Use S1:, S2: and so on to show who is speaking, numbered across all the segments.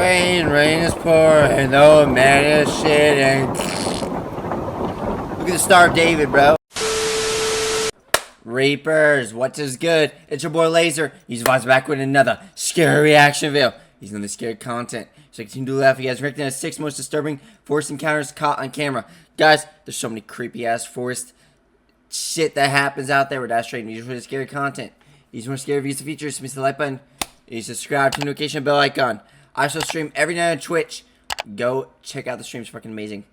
S1: Rain is pouring, oh man, it's shitting. Look at the Star of David, bro. Reapers, what is good? It's your boy Laser. He's back with another scary reaction video. He's another scary content. So continue to laugh. He has ranked as 6 most disturbing forest encounters caught on camera. Guys, there's so many creepy ass forest shit that happens out there with that straight. These are scary content. These more scary views and features. Smash the like button. You subscribe to the notification bell icon. I also stream every night on Twitch. Go check out the streams. Fucking amazing.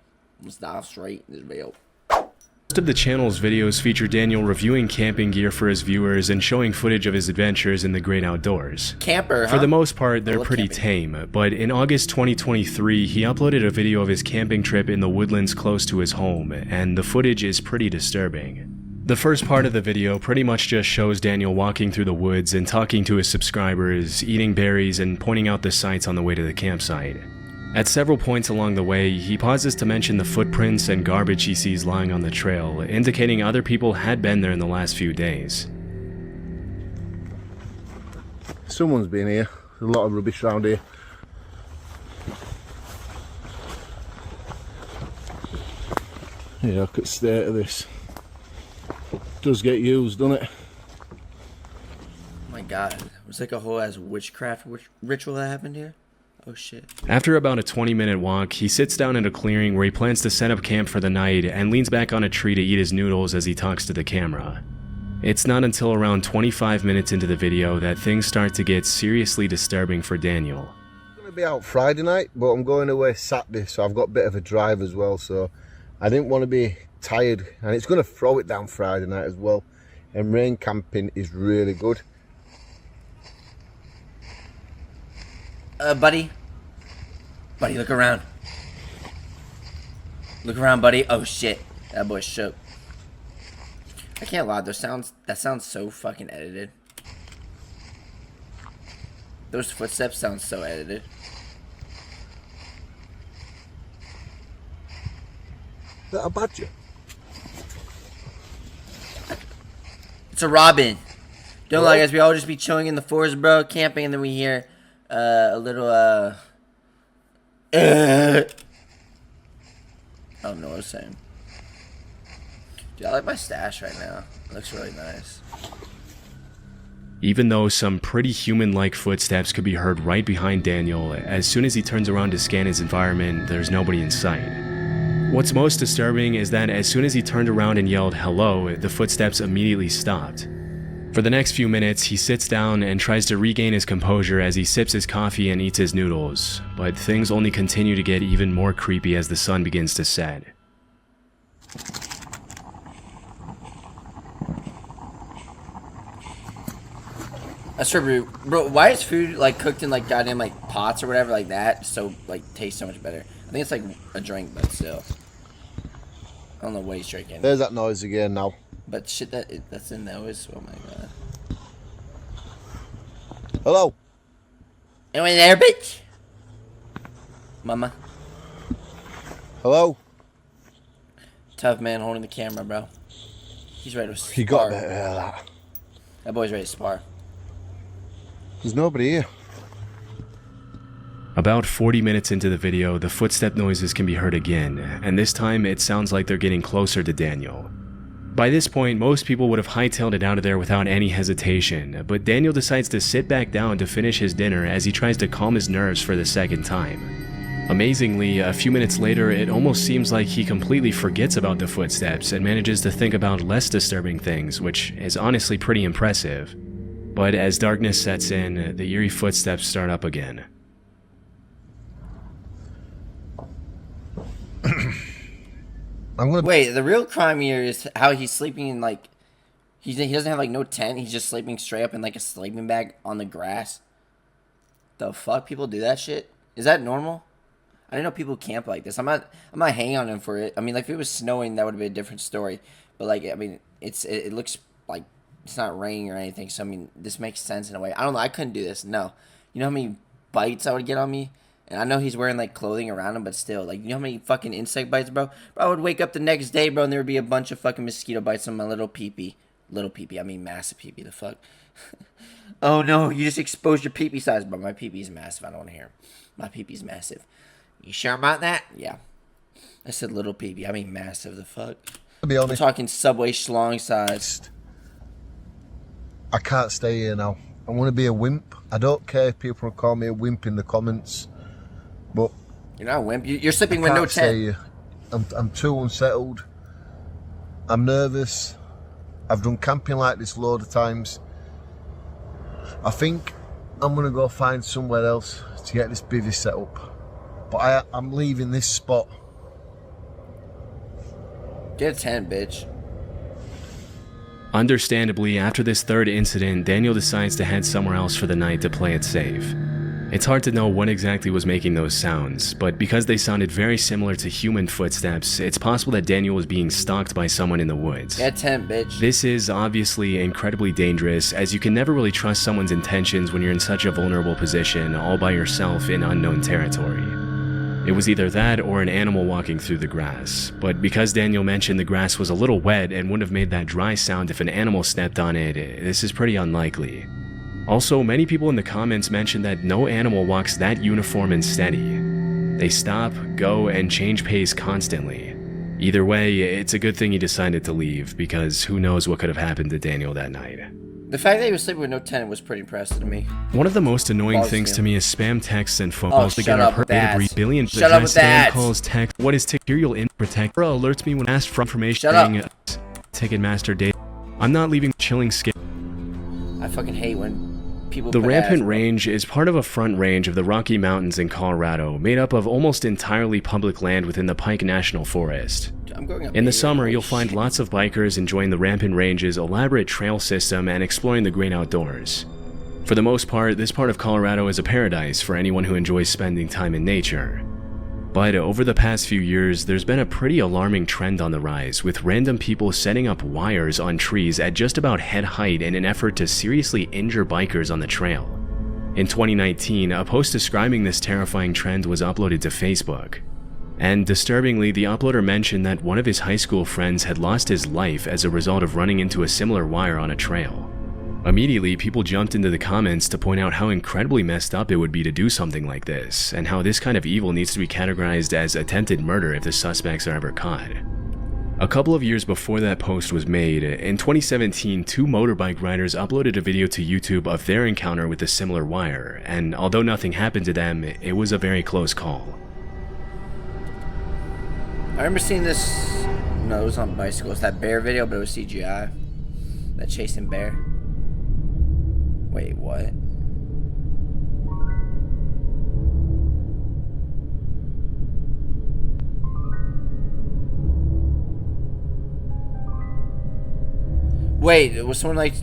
S1: Let's dive straight in this video.
S2: Most of the channel's videos feature Daniel reviewing camping gear for his viewers and showing footage of his adventures in the great outdoors.
S1: Camper, huh?
S2: For the most part, they're pretty
S1: camping.
S2: tame, but in August 2023, he uploaded a video of his camping trip in the woodlands close to his home, and the footage is pretty disturbing. The first part of the video pretty much just shows Daniel walking through the woods and talking to his subscribers, eating berries, and pointing out the sights on the way to the campsite. At several points along the way, he pauses to mention the footprints and garbage he sees lying on the trail, indicating other people had been there in the last few days.
S3: Someone's been here. There's a lot of rubbish around here. Yeah, look at the state of this. Does get used, doesn't it?
S1: Oh my god. It was like a whole ass witchcraft ritual that happened here. Oh shit.
S2: After about a 20-minute walk, he sits down at a clearing where he plans to set up camp for the night and leans back on a tree to eat his noodles as he talks to the camera. It's not until around 25 minutes into the video that things start to get seriously disturbing for Daniel.
S3: I'm going to be out Friday night, but I'm going away Saturday, so I've got a bit of a drive as well, so I didn't want to be tired, and it's going to throw it down Friday night as well, and rain camping is really good.
S1: Buddy, look around. Look around, buddy. Oh shit, that boy shook. I can't lie, that sounds so fucking edited. Those footsteps sound so edited.
S3: Is that a badger?
S1: It's a robin. Don't lie, guys. We all just be chilling in the forest, bro, camping, and then we hear a little I don't know what I was saying. Dude, I like my stash right now. It looks really nice.
S2: Even though some pretty human-like footsteps could be heard right behind Daniel, as soon as he turns around to scan his environment, there's nobody in sight. What's most disturbing is that as soon as he turned around and yelled hello, the footsteps immediately stopped. For the next few minutes, he sits down and tries to regain his composure as he sips his coffee and eats his noodles, but things only continue to get even more creepy as the sun begins to set.
S1: That's true, bro. Why is food like cooked in like goddamn like pots or whatever like that so like tastes so much better? I think it's like a drink, but still. I don't know what he's drinking.
S3: There's that noise again now.
S1: But shit, that's in there. Oh my god.
S3: Hello?
S1: Anyone there, bitch? Mama.
S3: Hello?
S1: Tough man holding the camera, bro. He's ready to spar.
S3: You got that.
S1: That boy's ready to spar.
S3: There's nobody here.
S2: About 40 minutes into the video, the footstep noises can be heard again, and this time it sounds like they're getting closer to Daniel. By this point, most people would have hightailed it out of there without any hesitation, but Daniel decides to sit back down to finish his dinner as he tries to calm his nerves for the second time. Amazingly, a few minutes later, it almost seems like he completely forgets about the footsteps and manages to think about less disturbing things, which is honestly pretty impressive. But as darkness sets in, the eerie footsteps start up again.
S1: Wait, the real crime here is how he's sleeping in like he doesn't have like no tent. He's just sleeping straight up in like a sleeping bag on the grass. The fuck, people do that shit? Is that normal? I didn't know people camp like this. I'm not hanging on him for it. I mean, like if it was snowing, that would have been a different story. But like, I mean, it looks like it's not raining or anything. So I mean, this makes sense in a way. I don't know. I couldn't do this. No. You know how many bites I would get on me? And I know he's wearing, like, clothing around him, but still, like, you know how many fucking insect bites, bro? Bro, I would wake up the next day, bro, and there would be a bunch of fucking mosquito bites on my little pee-pee. little peepee. I mean massive peepee. The fuck? Oh no, you just exposed your peepee size, bro. My peepee's massive. I don't want to hear. My peepee's massive. You sure about that? Yeah. I said little peepee. I mean massive. The fuck?
S3: To be honest,
S1: I'm talking Subway schlong size.
S3: I can't stay here now. I want to be a wimp. I don't care if people call me a wimp in the comments, but
S1: you're not a wimp. You're sleeping with no tent.
S3: I'm too unsettled. I'm nervous. I've done camping like this a load of times. I think I'm gonna go find somewhere else to get this bivvy set up. But I'm leaving this spot.
S1: Get a tent, bitch.
S2: Understandably, after this third incident, Daniel decides to head somewhere else for the night to play it safe. It's hard to know what exactly was making those sounds, but because they sounded very similar to human footsteps, it's possible that Daniel was being stalked by someone in the woods.
S1: Get a tent, bitch.
S2: This is obviously incredibly dangerous, as you can never really trust someone's intentions when you're in such a vulnerable position, all by yourself in unknown territory. It was either that or an animal walking through the grass, but because Daniel mentioned the grass was a little wet and wouldn't have made that dry sound if an animal stepped on it, this is pretty unlikely. Also, many people in the comments mentioned that no animal walks that uniform and steady. They stop, go, and change pace constantly. Either way, it's a good thing he decided to leave, because who knows what could have happened to Daniel that night.
S1: The fact that he was sleeping with no tent was pretty impressive to me.
S2: One of the most annoying things to me is spam texts and phone calls to get our per 8 billion
S1: shut up with that.
S2: Spam calls, text. What is Serial in protect? Alerts me when asked for information.
S1: Shut up.
S2: Ticketmaster date. I'm not leaving chilling skin.
S1: I fucking hate when people.
S2: The Rampant Range is part of a front range of the Rocky Mountains in Colorado, made up of almost entirely public land within the Pike National Forest. In the summer, you'll find lots of bikers enjoying the Rampant Range's elaborate trail system and exploring the great outdoors. For the most part, this part of Colorado is a paradise for anyone who enjoys spending time in nature. But over the past few years, there's been a pretty alarming trend on the rise, with random people setting up wires on trees at just about head height in an effort to seriously injure bikers on the trail. In 2019, a post describing this terrifying trend was uploaded to Facebook. And disturbingly, the uploader mentioned that one of his high school friends had lost his life as a result of running into a similar wire on a trail. Immediately, people jumped into the comments to point out how incredibly messed up it would be to do something like this, and how this kind of evil needs to be categorized as attempted murder if the suspects are ever caught. A couple of years before that post was made, in 2017, two motorbike riders uploaded a video to YouTube of their encounter with a similar wire, and although nothing happened to them, it was a very close call.
S1: I remember seeing this, no, it was on bicycles, that bear video, but it was CGI. That chasing bear. Wait, what? Wait, was someone like...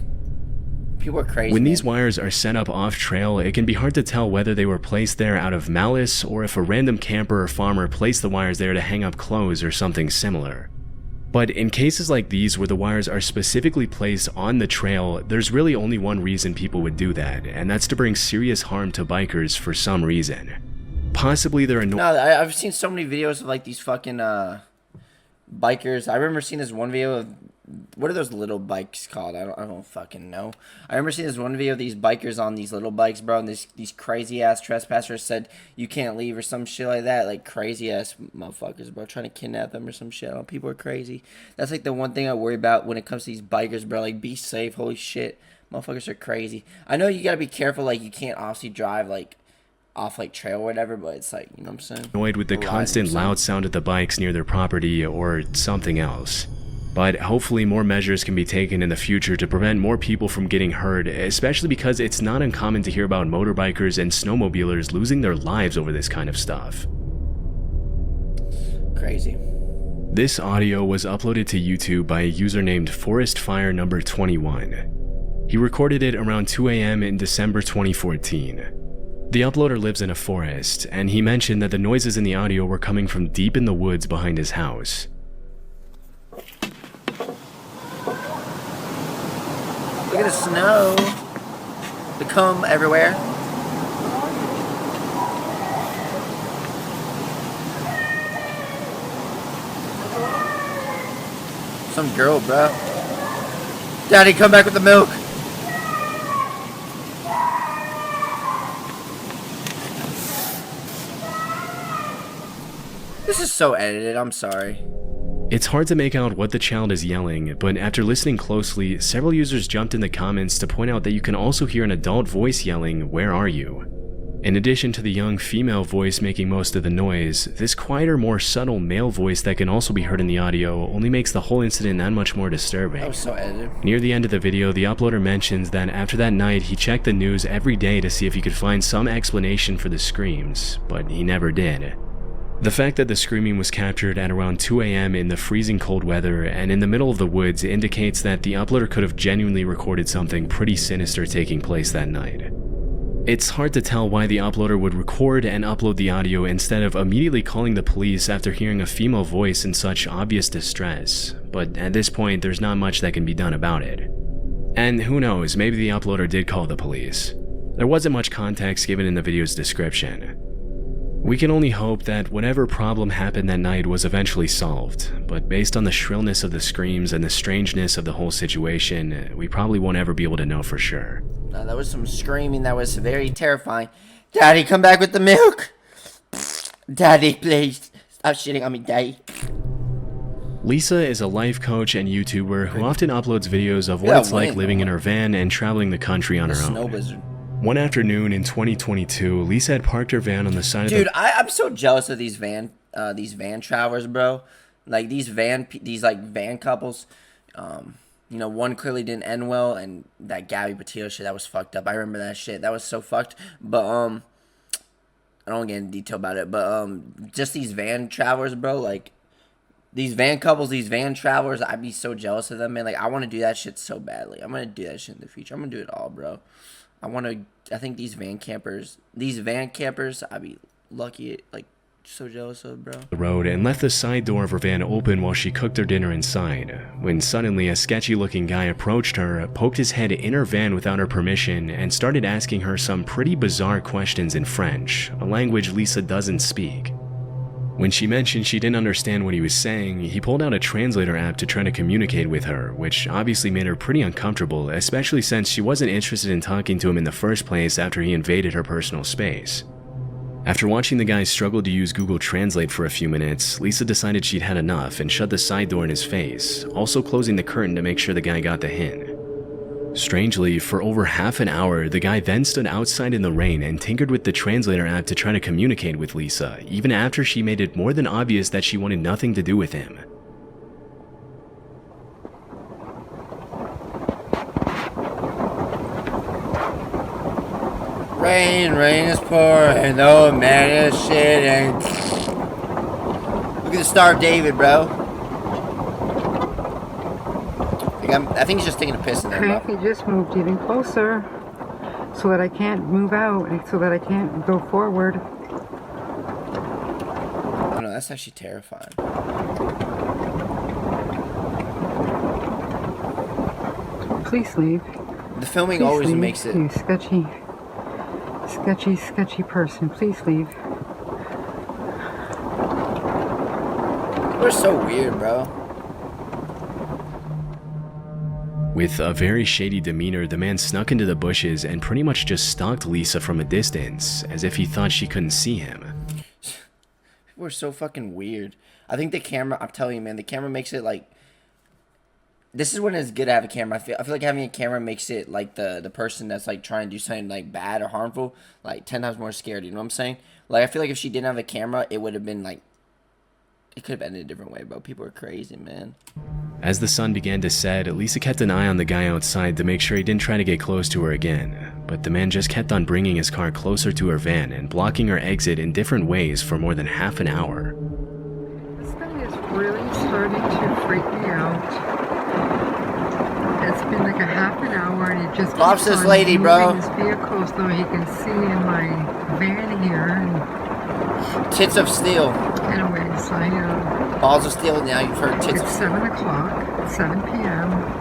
S1: People are crazy.
S2: When these wires are set up off-trail, it can be hard to tell whether they were placed there out of malice or if a random camper or farmer placed the wires there to hang up clothes or something similar. But in cases like these where the wires are specifically placed on the trail, there's really only one reason people would do that, and that's to bring serious harm to bikers for some reason. Possibly they're annoying.
S1: No, I've seen so many videos of like these fucking bikers. I remember seeing this one video of, what are those little bikes called? I don't fucking know. I remember seeing this one video of these bikers on these little bikes, bro, and these crazy ass trespassers said you can't leave or some shit like that. Like crazy ass motherfuckers, bro, trying to kidnap them or some shit. Oh, people are crazy. That's like the one thing I worry about when it comes to these bikers, bro. Like, be safe. Holy shit, motherfuckers are crazy. I know you gotta be careful. Like, you can't obviously drive like off like trail or whatever, but it's like, you know what I'm saying?
S2: Annoyed with the constant loud sound of the bikes near their property or something else. But hopefully more measures can be taken in the future to prevent more people from getting hurt, especially because it's not uncommon to hear about motorbikers and snowmobilers losing their lives over this kind of stuff.
S1: Crazy.
S2: This audio was uploaded to YouTube by a user named ForestFire21. He recorded it around 2 a.m. in December 2014. The uploader lives in a forest, and he mentioned that the noises in the audio were coming from deep in the woods behind his house.
S1: Look at the snow. The comb everywhere. Some girl, bro. Daddy, come back with the milk. This is so edited, I'm sorry.
S2: It's hard to make out what the child is yelling, but after listening closely, several users jumped in the comments to point out that you can also hear an adult voice yelling, "Where are you?" In addition to the young female voice making most of the noise, this quieter, more subtle male voice that can also be heard in the audio only makes the whole incident that much more disturbing.
S1: That was so edited.
S2: Near the end of the video, the uploader mentions that after that night, he checked the news every day to see if he could find some explanation for the screams, but he never did. The fact that the screaming was captured at around 2 a.m. in the freezing cold weather and in the middle of the woods indicates that the uploader could have genuinely recorded something pretty sinister taking place that night. It's hard to tell why the uploader would record and upload the audio instead of immediately calling the police after hearing a female voice in such obvious distress, but at this point there's not much that can be done about it. And who knows, maybe the uploader did call the police. There wasn't much context given in the video's description. We can only hope that whatever problem happened that night was eventually solved, but based on the shrillness of the screams and the strangeness of the whole situation, we probably won't ever be able to know for sure.
S1: That was some screaming that was very terrifying. Daddy, come back with the milk. Daddy, please. Stop shitting on me, Daddy.
S2: Lisa is a life coach and YouTuber who often uploads videos of what it's like living in her van and traveling the country on her own.
S1: Snow blizzard.
S2: One afternoon in 2022, Lisa had parked her van on the side of the...
S1: Dude, I'm so jealous of these van travelers, bro. Like these van couples. You know, one clearly didn't end well, and that Gabby Petito shit, that was fucked up. I remember that shit. That was so fucked. But I don't want to get into detail about it. But just these van travelers, bro. Like these van couples, these van travelers. I'd be so jealous of them, man. Like I want to do that shit so badly. I'm gonna do that shit in the future. I'm gonna do it all, bro. I think these van campers, I'd be lucky, like, so jealous of, bro.
S2: The road and left the side door of her van open while she cooked her dinner inside, when suddenly a sketchy-looking guy approached her, poked his head in her van without her permission, and started asking her some pretty bizarre questions in French, a language Lisa doesn't speak. When she mentioned she didn't understand what he was saying, he pulled out a translator app to try to communicate with her, which obviously made her pretty uncomfortable, especially since she wasn't interested in talking to him in the first place after he invaded her personal space. After watching the guy struggle to use Google Translate for a few minutes, Lisa decided she'd had enough and shut the side door in his face, also closing the curtain to make sure the guy got the hint. Strangely, for over half an hour, the guy then stood outside in the rain and tinkered with the translator app to try to communicate with Lisa, even after she made it more than obvious that she wanted nothing to do with him.
S1: Rain is pouring, oh man, it's shitting. Look at the Star of David, bro. I think he's just taking a piss in there, bro.
S4: He just moved even closer so that I can't move out and so that I can't go forward.
S1: Oh no, that's actually terrifying.
S4: Please leave.
S1: The filming
S4: Please
S1: always
S4: leave.
S1: makes it...
S4: You sketchy person. Please leave.
S1: We're so weird, bro.
S2: With a very shady demeanor, the man snuck into the bushes and pretty much just stalked Lisa from a distance, as if he thought she couldn't see him.
S1: We're so fucking weird. I think the camera, I'm telling you, man, the camera makes it like... This is when it's good to have a camera. I feel like having a camera makes it like the person that's like trying to do something like bad or harmful, like 10 times more scared, you know what I'm saying? Like, I feel like if she didn't have a camera, it would have been like... It could have ended a different way, bro. People are crazy, man.
S2: As the sun began to set, Lisa kept an eye on the guy outside to make sure he didn't try to get close to her again, but the man just kept on bringing his car closer to her van and blocking her exit in different ways for more than half an hour.
S4: This guy is really starting to freak me out. It's been like a half an hour and he just
S1: Watch this lady, bro.
S4: His vehicle so he can see in my van here. And
S1: Tits of steel.
S4: anyways,
S1: Balls of steel, now you've heard tits of
S4: it's
S1: steel.
S4: 7 o'clock, 7 p.m.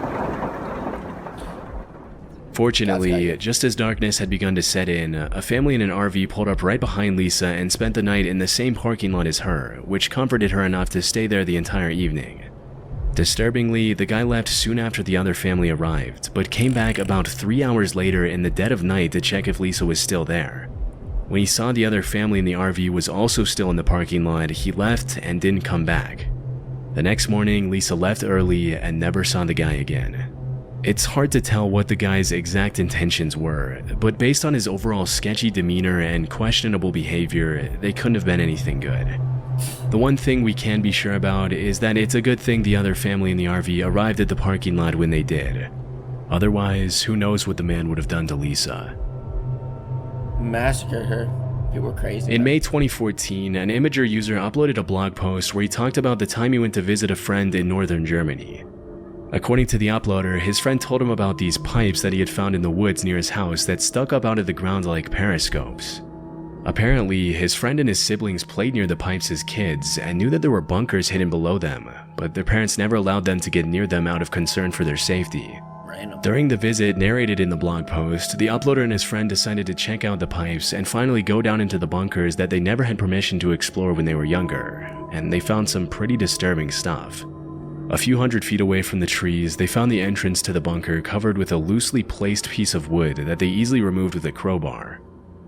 S2: Fortunately, just as darkness had begun to set in, a family in an RV pulled up right behind Lisa and spent the night in the same parking lot as her, which comforted her enough to stay there the entire evening. Disturbingly, the guy left soon after the other family arrived, but came back about 3 hours later in the dead of night to check if Lisa was still there. When he saw the other family in the RV was also still in the parking lot, he left and didn't come back. The next morning, Lisa left early and never saw the guy again. It's hard to tell what the guy's exact intentions were, but based on his overall sketchy demeanor and questionable behavior, they couldn't have been anything good. The one thing we can be sure about is that it's a good thing the other family in the RV arrived at the parking lot when they did. Otherwise, who knows what the man would have done to Lisa.
S1: Massacred her. People were crazy.
S2: In May 2014, an Imager user uploaded a blog post where he talked about the time he went to visit a friend in northern Germany. According to the uploader, his friend told him about these pipes that he had found in the woods near his house that stuck up out of the ground like periscopes. Apparently, his friend and his siblings played near the pipes as kids and knew that there were bunkers hidden below them, but their parents never allowed them to get near them out of concern for their safety.
S1: Random.
S2: During the visit narrated in the blog post, the uploader and his friend decided to check out the pipes and finally go down into the bunkers that they never had permission to explore when they were younger, and they found some pretty disturbing stuff. A few hundred feet away from the trees, they found the entrance to the bunker covered with a loosely placed piece of wood that they easily removed with a crowbar.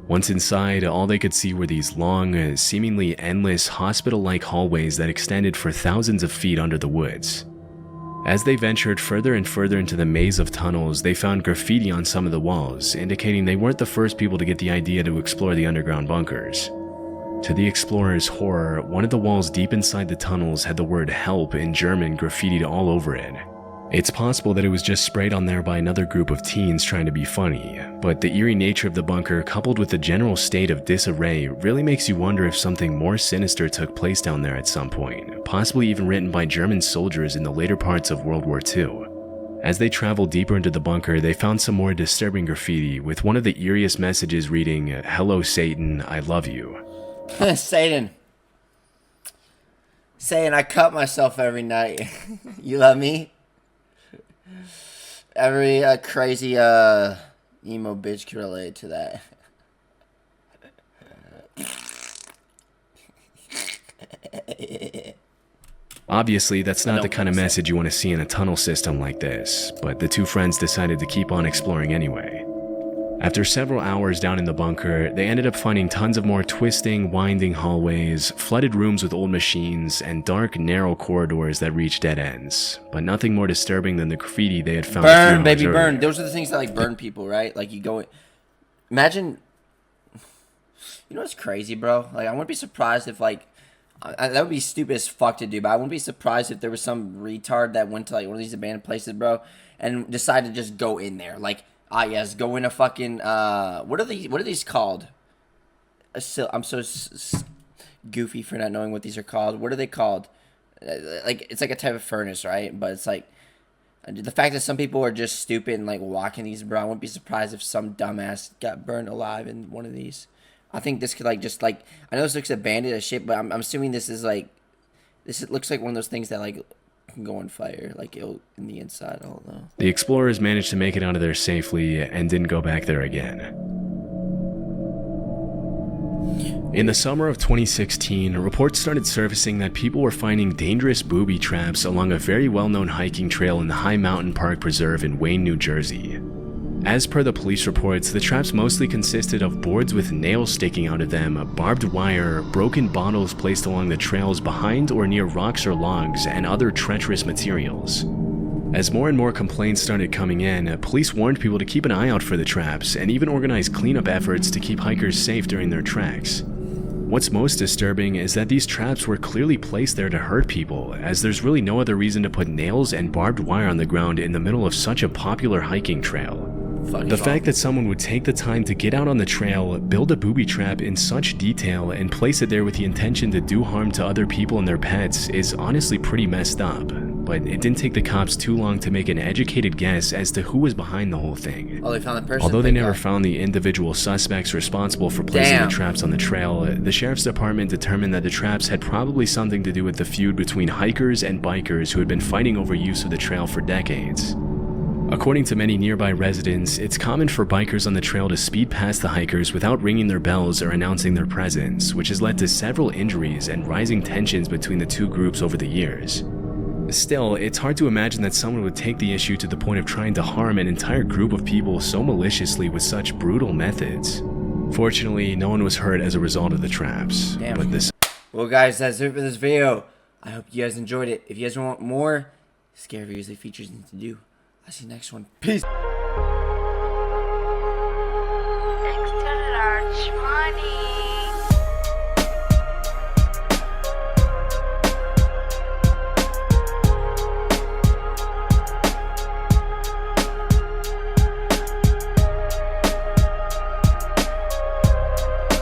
S2: Once inside, all they could see were these long, seemingly endless hospital-like hallways that extended for thousands of feet under the woods. As they ventured further and further into the maze of tunnels, they found graffiti on some of the walls, indicating they weren't the first people to get the idea to explore the underground bunkers. To the explorers' horror, one of the walls deep inside the tunnels had the word "help" in German graffitied all over it. It's possible that it was just sprayed on there by another group of teens trying to be funny, but the eerie nature of the bunker coupled with the general state of disarray really makes you wonder if something more sinister took place down there at some point, possibly even written by German soldiers in the later parts of World War II. As they traveled deeper into the bunker, they found some more disturbing graffiti, with one of the eeriest messages reading, "Hello Satan, I love you."
S1: Satan. Saying I cut myself every night. You love me? Every crazy emo bitch can relate to that.
S2: Obviously, that's not the kind of message you want to see in a tunnel system like this, but the two friends decided to keep on exploring anyway. After several hours down in the bunker, they ended up finding tons of more twisting, winding hallways, flooded rooms with old machines, and dark, narrow corridors that reached dead ends, but nothing more disturbing than the graffiti they had found.
S1: Burn, baby, burn. Those are the things that like burn people, right? Like you go, imagine, you know what's crazy, bro? Like I wouldn't be surprised if like, that would be stupid as fuck to do, but I wouldn't be surprised if there was some retard that went to like one of these abandoned places, bro, and decided to just go in there, like. Ah, yes, go in a fucking, what are these called? I'm so goofy for not knowing what these are called. What are they called? Like, it's like a type of furnace, right? But it's like, the fact that some people are just stupid and, like, walking these, bro, I wouldn't be surprised if some dumbass got burned alive in one of these. I think this could, like, just, like, I know this looks abandoned as shit, but I'm assuming this is, like, it looks like one of those things that, like, can go on fire, like in the inside. I don't know.
S2: The explorers managed to make it out of there safely and didn't go back there again. In the summer of 2016, reports started surfacing that people were finding dangerous booby traps along a very well-known hiking trail in the High Mountain Park Preserve in Wayne, New Jersey. As per the police reports, the traps mostly consisted of boards with nails sticking out of them, barbed wire, broken bottles placed along the trails behind or near rocks or logs, and other treacherous materials. As more and more complaints started coming in, police warned people to keep an eye out for the traps and even organized cleanup efforts to keep hikers safe during their treks. What's most disturbing is that these traps were clearly placed there to hurt people, as there's really no other reason to put nails and barbed wire on the ground in the middle of such a popular hiking trail. The fact that someone would take the time to get out on the trail, build a booby trap in such detail, and place it there with the intention to do harm to other people and their pets is honestly pretty messed up. But it didn't take the cops too long to make an educated guess as to who was behind the whole thing.
S1: Oh, they found the person?
S2: Although they never found the individual suspects responsible for placing the traps on the trail, the sheriff's department determined that the traps had probably something to do with the feud between hikers and bikers who had been fighting over use of the trail for decades. According to many nearby residents, it's common for bikers on the trail to speed past the hikers without ringing their bells or announcing their presence, which has led to several injuries and rising tensions between the two groups over the years. Still, it's hard to imagine that someone would take the issue to the point of trying to harm an entire group of people so maliciously with such brutal methods. Fortunately, no one was hurt as a result of the traps.
S1: Damn.
S2: But this
S1: Well, guys, that's it for this video. I hope you guys enjoyed it. If you guys want more scary videos like features need to do, I'll see you next one. Peace.
S5: Extra large money.